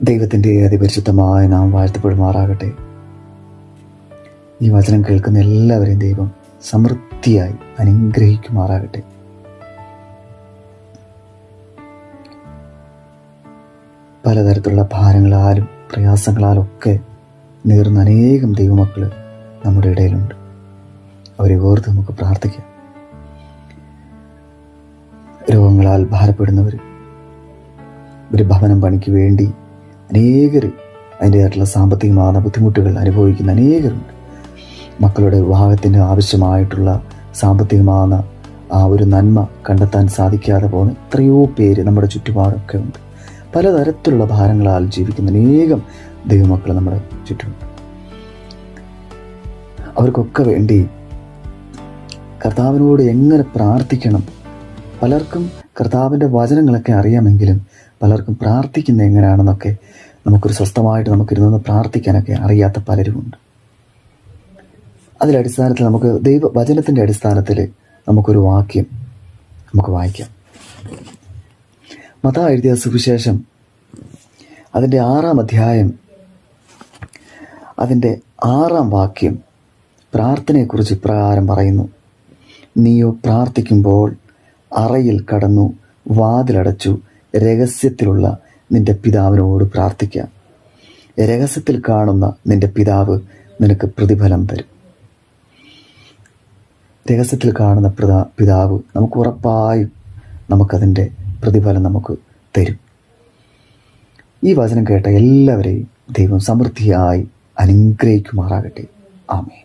ദൈവത്തിൻ്റെ അതിപരിശുദ്ധമായ നാം വാഴ്ത്തപ്പെടുമാറാകട്ടെ. ഈ വചനം കേൾക്കുന്ന എല്ലാവരെയും ദൈവം സമൃദ്ധിയായി അനുഗ്രഹിക്കുമാറാകട്ടെ. പലതരത്തിലുള്ള ഭാരങ്ങളാലും പ്രയാസങ്ങളാലും ഒക്കെ നേർന്ന അനേകം ദൈവമക്കൾ നമ്മുടെ ഇടയിലുണ്ട്. അവരെ ഓർത്ത് നമുക്ക് പ്രാർത്ഥിക്കാം. രോഗങ്ങളാൽ ഭാരപ്പെടുന്നവർ, ഒരു ഭവനം പണിക്ക് വേണ്ടി അനേകർ അതിൻ്റെതായിട്ടുള്ള സാമ്പത്തികമായ ബുദ്ധിമുട്ടുകൾ അനുഭവിക്കുന്ന അനേകരുണ്ട്. മക്കളുടെ വിവാഹത്തിന് ആവശ്യമായിട്ടുള്ള സാമ്പത്തികമായ ആ ഒരു നന്മ കണ്ടെത്താൻ സാധിക്കാതെ പോകുന്ന എത്രയോ പേര് നമ്മുടെ ചുറ്റുപാടൊക്കെ ഉണ്ട്. പലതരത്തിലുള്ള ഭാരങ്ങളാൽ ജീവിക്കുന്ന അനേകം ദൈവമക്കൾ നമ്മുടെ ചുറ്റുമുണ്ട്. അവർക്കൊക്കെ വേണ്ടി കർത്താവിനോട് എങ്ങനെ പ്രാർത്ഥിക്കണം, പലർക്കും കർത്താവിൻ്റെ വചനങ്ങളൊക്കെ അറിയാമെങ്കിലും പലർക്കും പ്രാർത്ഥിക്കുന്ന എങ്ങനെയാണെന്നൊക്കെ നമുക്കൊരു സ്വസ്ഥമായിട്ട് നമുക്കിരുന്ന് പ്രാർത്ഥിക്കാനൊക്കെ അറിയാത്ത പലരുമുണ്ട്. അതിലടിസ്ഥാനത്തിൽ നമുക്ക് ദൈവവചനത്തിൻ്റെ അടിസ്ഥാനത്തിൽ നമുക്കൊരു വാക്യം നമുക്ക് വായിക്കാം. മത്തായി എഴുതിയ സുവിശേഷം അതിൻ്റെ 6-ാം അധ്യായം അതിൻ്റെ 6-ാം വാക്യം പ്രാർത്ഥനയെക്കുറിച്ച് ഇപ്രകാരം പറയുന്നു: നീയോ പ്രാർത്ഥിക്കുമ്പോൾ അറയിൽ കടന്നു വാതിലടച്ചു രഹസ്യത്തിലുള്ള നിന്റെ പിതാവിനോട് പ്രാർത്ഥിക്കാം. രഹസ്യത്തിൽ കാണുന്ന നിന്റെ പിതാവ് നിനക്ക് പ്രതിഫലം തരും. രഹസ്യത്തിൽ കാണുന്ന പിതാവ് നമുക്ക് ഉറപ്പായും നമുക്കതിൻ്റെ പ്രതിഫലം നമുക്ക് തരും. ഈ വചനം കേട്ട എല്ലാവരെയും ദൈവം സമൃദ്ധിയായി അനുഗ്രഹിക്കുമാറാകട്ടെ. ആമേൻ.